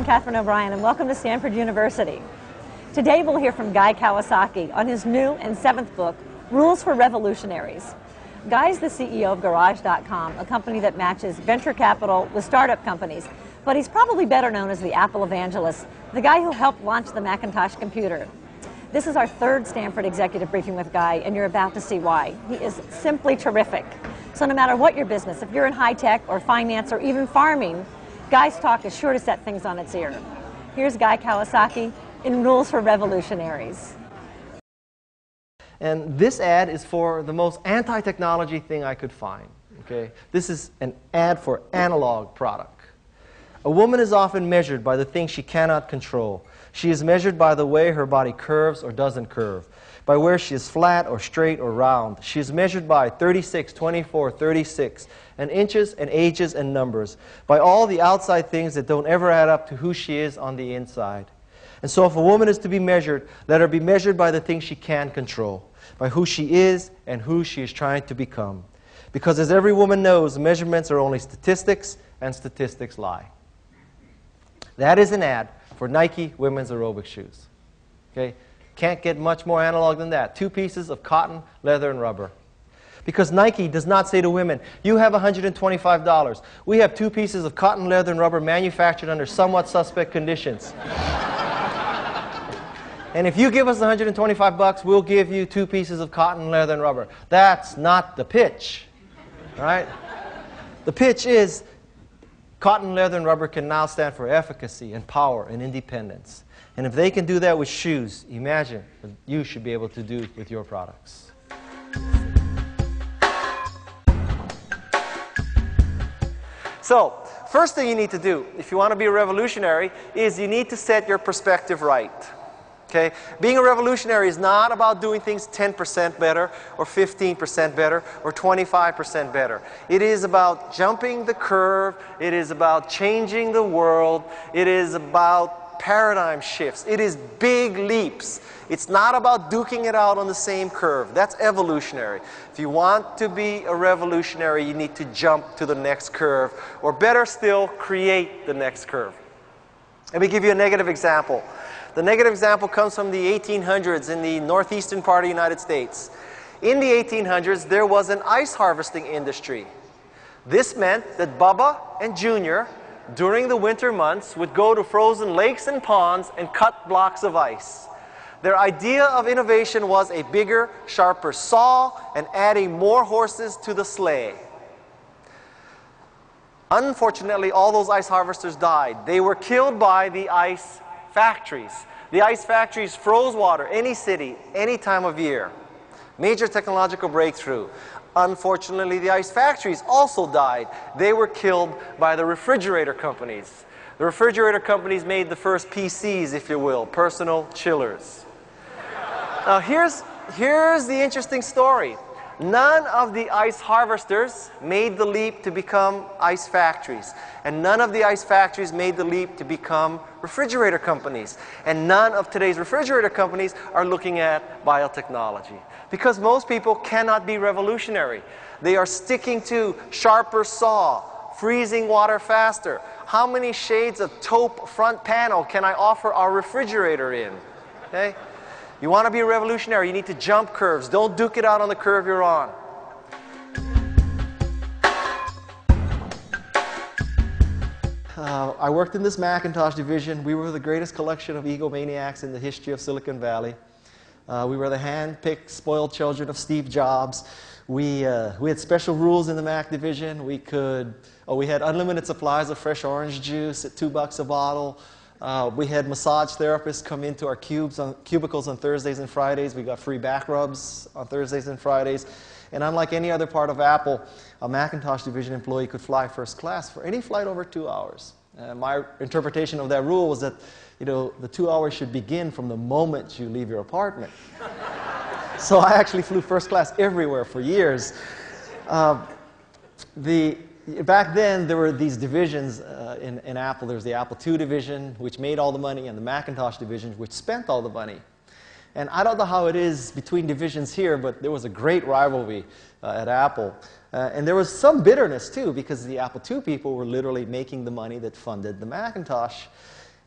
I'm Catherine O'Brien, and welcome to Stanford University. Today we'll hear from Guy Kawasaki on his new and seventh book, Rules for Revolutionaries. Guy is the CEO of Garage.com, a company that matches venture capital with startup companies, but he's probably better known as the Apple evangelist, the guy who helped launch the Macintosh computer. This is our third Stanford Executive Briefing with Guy, and you're about to see why. He is simply terrific. So no matter what your business, if you're in high tech or finance or even farming, Guy's talk is sure to set things on its ear. Here's Guy Kawasaki in Rules for Revolutionaries. And this ad is for the most anti-technology thing I could find. Okay? This is an ad for analog product. A woman is often measured by the things she cannot control. She is measured by the way her body curves or doesn't curve, by where she is flat or straight or round. She is measured by 36, 24, 36, and inches and ages and numbers, by all the outside things that don't ever add up to who she is on the inside. And so if a woman is to be measured, let her be measured by the things she can control, by who she is and who she is trying to become. Because as every woman knows, measurements are only statistics, and statistics lie. That is an ad for Nike women's aerobic shoes. Okay? Can't get much more analog than that. 2 pieces of cotton, leather, and rubber. Because Nike does not say to women, you have $125. We have 2 pieces of cotton, leather, and rubber manufactured under somewhat suspect conditions. And if you give us $125, we'll give you 2 pieces of cotton, leather, and rubber. That's not the pitch. Right? The pitch is cotton, leather, and rubber can now stand for efficacy and power and independence. And if they can do that with shoes, imagine what you should be able to do with your products. So, first thing you need to do, if you want to be a revolutionary, is you need to set your perspective right. Okay? Being a revolutionary is not about doing things 10% better, or 15% better, or 25% better. It is about jumping the curve. It is about changing the world. It is about paradigm shifts. It is big leaps. It's not about duking it out on the same curve. That's evolutionary. If you want to be a revolutionary, you need to jump to the next curve, or better still, create the next curve. Let me give you a negative example. The negative example comes from the 1800s in the northeastern part of the United States. In the 1800s, there was an ice harvesting industry. This meant that Bubba and Junior, during the winter months, would go to frozen lakes and ponds and cut blocks of ice. Their idea of innovation was a bigger, sharper saw and adding more horses to the sleigh. Unfortunately, all those ice harvesters died. They were killed by the ice factories. The ice factories froze water, any city, any time of year. Major technological breakthrough. Unfortunately, the ice factories also died. They were killed by the refrigerator companies. The refrigerator companies made the first PCs, if you will, personal chillers. Now here's the interesting story. None of the ice harvesters made the leap to become ice factories. And none of the ice factories made the leap to become refrigerator companies. And none of today's refrigerator companies are looking at biotechnology. Because most people cannot be revolutionary. They are sticking to sharper saw, freezing water faster. How many shades of taupe front panel can I offer our refrigerator in? Okay? You want to be a revolutionary, you need to jump curves. Don't duke it out on the curve you're on. I worked in this Macintosh division. We were the greatest collection of egomaniacs in the history of Silicon Valley. We were the hand-picked, spoiled children of Steve Jobs. We had special rules in the Mac division. We had unlimited supplies of fresh orange juice at $2 a bottle. We had massage therapists come into our cubicles on Thursdays and Fridays. We got free back rubs on Thursdays and Fridays. And unlike any other part of Apple, a Macintosh division employee could fly first class for any flight over 2 hours. My interpretation of that rule was that, the 2 hours should begin from the moment you leave your apartment. So I actually flew first class everywhere for years. Back then, there were these divisions in Apple. There was the Apple II division, which made all the money, and the Macintosh division, which spent all the money. And I don't know how it is between divisions here, but there was a great rivalry at Apple. And there was some bitterness, too, because the Apple II people were literally making the money that funded the Macintosh.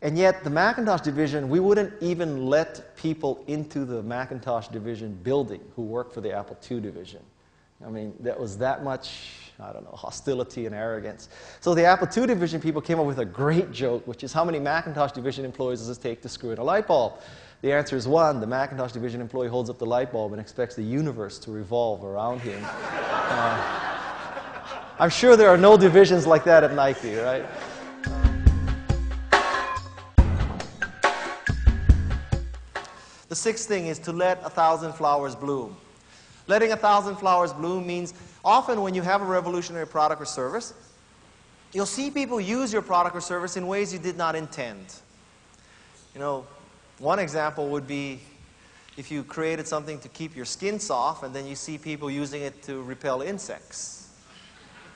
And yet, the Macintosh division, we wouldn't even let people into the Macintosh division building who worked for the Apple II division. I mean, that was that much, I don't know, hostility and arrogance. So the Apple II division people came up with a great joke, which is, how many Macintosh division employees does it take to screw in a light bulb? The answer is 1. The Macintosh division employee holds up the light bulb and expects the universe to revolve around him. I'm sure there are no divisions like that at Nike, right? The 6th thing is to let 1,000 flowers bloom. Letting 1,000 flowers bloom means often when you have a revolutionary product or service, you'll see people use your product or service in ways you did not intend. You know, one example would be if you created something to keep your skin soft and then you see people using it to repel insects.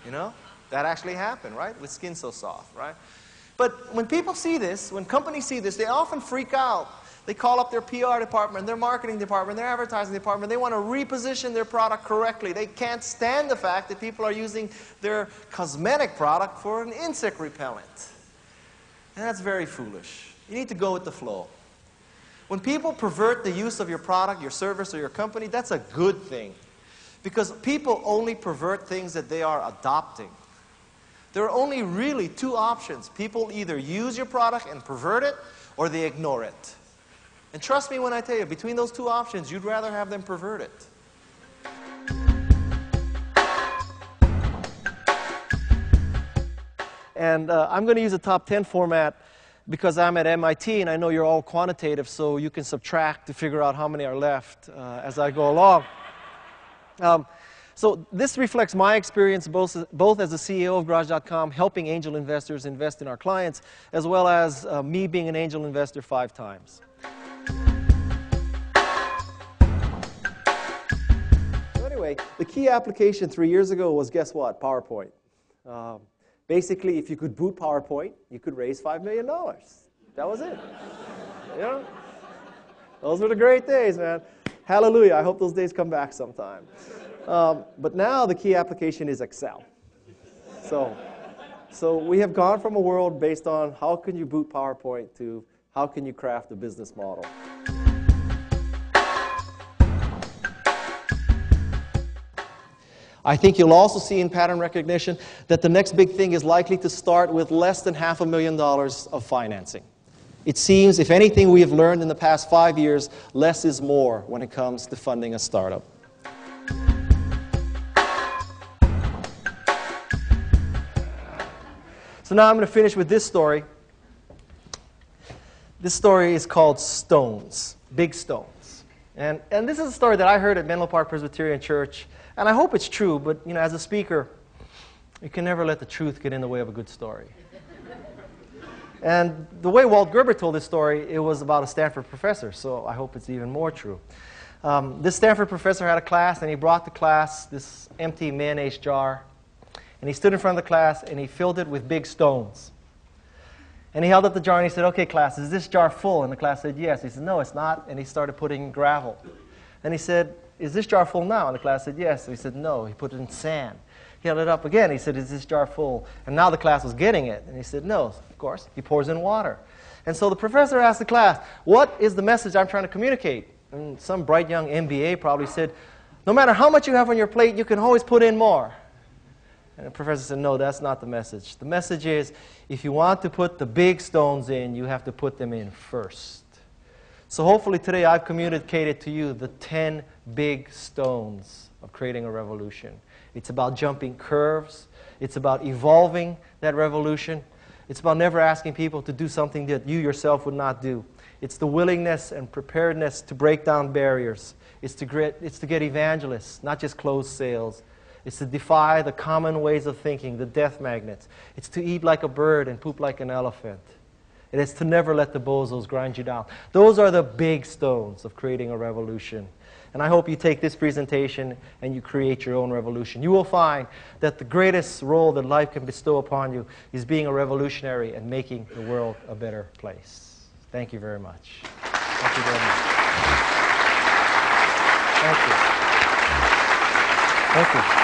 You know, that actually happened, right? With Skin So Soft, right? But when people see this, when companies see this, they often freak out. They call up their PR department, their marketing department, their advertising department. They want to reposition their product correctly. They can't stand the fact that people are using their cosmetic product for an insect repellent. And that's very foolish. You need to go with the flow. When people pervert the use of your product, your service, or your company, that's a good thing. Because people only pervert things that they are adopting. There are only really 2 options. People either use your product and pervert it, or they ignore it. And trust me when I tell you, between those 2 options, you'd rather have them pervert it. And I'm going to use a top 10 format because I'm at MIT and I know you're all quantitative, so you can subtract to figure out how many are left as I go along. So this reflects my experience both as the CEO of Garage.com, helping angel investors invest in our clients, as well as me being an angel investor 5 times. So anyway, the key application 3 years ago was, guess what? PowerPoint. Basically, if you could boot PowerPoint, you could raise $5 million. That was it. You know? Those were the great days, man. Hallelujah. I hope those days come back sometime. But now the key application is Excel. So we have gone from a world based on how can you boot PowerPoint to how can you craft a business model. I think you'll also see in pattern recognition that the next big thing is likely to start with less than $500,000 of financing. It seems, if anything we have learned in the past 5 years, less is more when it comes to funding a startup. So now I'm going to finish with this story. This story is called Stones, Big Stones. And this is a story that I heard at Menlo Park Presbyterian Church. And I hope it's true, but you know, as a speaker, you can never let the truth get in the way of a good story. And the way Walt Gerber told this story, it was about a Stanford professor, so I hope it's even more true. This Stanford professor had a class, and he brought the class this empty mayonnaise jar. And he stood in front of the class, and he filled it with big stones. And he held up the jar, and he said, "Okay, class, is this jar full?" And the class said, "Yes." He said, "No, it's not." And he started putting gravel. And he said, "Is this jar full now?" And the class said, "Yes." So he said, "No." He put it in sand. He held it up again. He said, "Is this jar full?" And now the class was getting it. And he said, "No." Of course, he pours in water. And so the professor asked the class, "What is the message I'm trying to communicate?" And some bright young MBA probably said, "No matter how much you have on your plate, you can always put in more." And the professor said, "No, that's not the message. The message is, if you want to put the big stones in, you have to put them in first." So hopefully today I've communicated to you the 10 big stones of creating a revolution. It's about jumping curves. It's about evolving that revolution. It's about never asking people to do something that you yourself would not do. It's the willingness and preparedness to break down barriers. It's to get evangelists, not just closed sales. It's to defy the common ways of thinking, the death magnets. It's to eat like a bird and poop like an elephant. It is to never let the bozos grind you down. Those are the big stones of creating a revolution. And I hope you take this presentation and you create your own revolution. You will find that the greatest role that life can bestow upon you is being a revolutionary and making the world a better place. Thank you very much. Thank you very much. Thank you. Thank you.